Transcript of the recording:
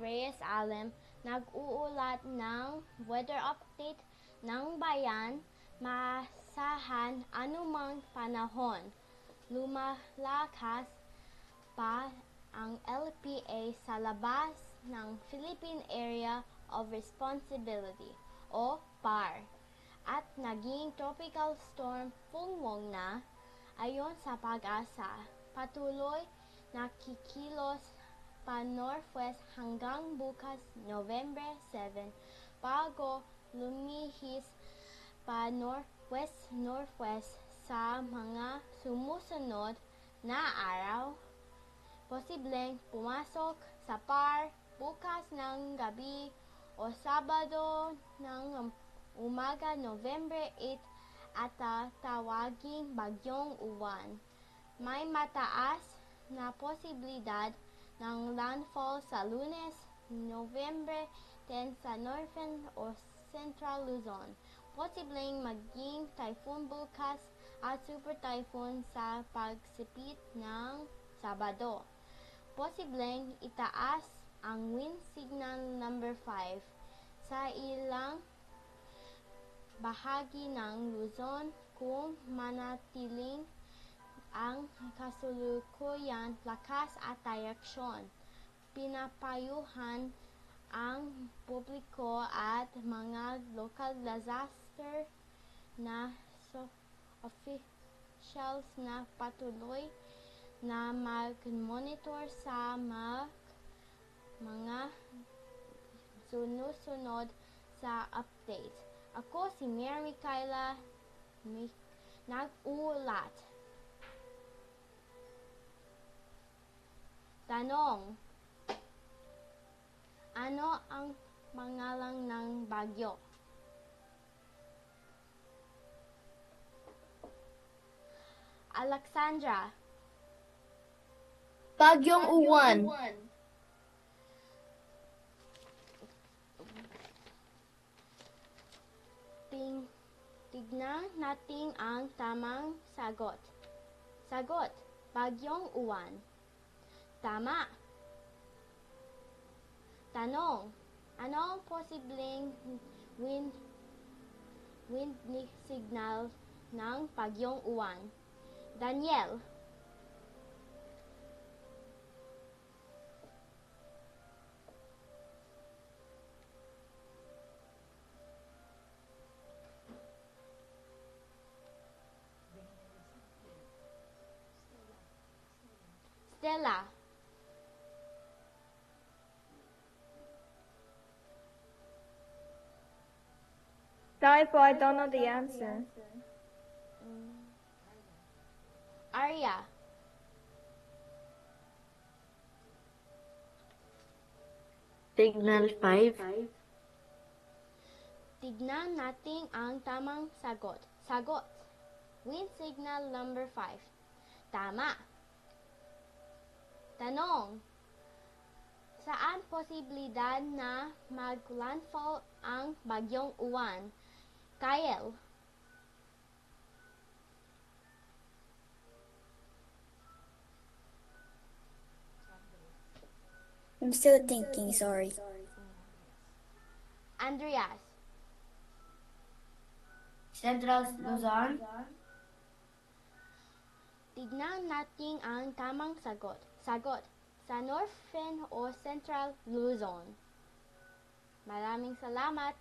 Reyes Alem, nag-uulat ng weather update ng bayan. Maasahan anumang panahon. Lumalakas pa ang LPA sa labas ng Philippine Area of Responsibility o PAR at naging tropical storm Pungwong na. Ayon sa Pag-asa, patuloy nakikilos pa northwest hanggang bukas November 7 bago lumihis pa northwest-northwest sa mga sumusunod na araw. Posibleng pumasok sa PAR bukas ng gabi o Sabado ng umaga November 8 at tawaging Bagyong Uwan. May mataas na posibilidad ng landfall sa Lunes, November 10 sa Northern o Central Luzon. Posibleng maging typhoon bukas at super typhoon sa pagsipit ng Sabado. Posibleng itaas ang wind signal number 5 sa ilang bahagi ng Luzon kung manatiling ang kasalukuyan lakas at direksyon. Pinapayuhan ang publiko at mga local disaster na officials na patuloy na mag-monitor sa mga sunod-sunod sa updates. Ako si Mary Micaela, nag-uulat. Tanong: ano ang pangalan ng bagyo? Alexandra. Bagyong Uwan. Tignan natin ang tamang sagot. Sagot: Bagyong Uwan. Tama. Tanong: ano ang posibleng wind signal ng Bagyong Uwan? Daniel. Stella. Sorry po, I don't know the answer. Arya. Signal 5. Tignan natin ang tamang sagot. Sagot: wind signal number 5. Tama. Tanong: saan posibilidad na mag-landfall ang Bagyong Uwan? Kyle. I'm still thinking, sorry. Andreas. Central Luzon. Tignan natin ang tamang sagot. Sagot: sa Northern o Central Luzon. Maraming salamat.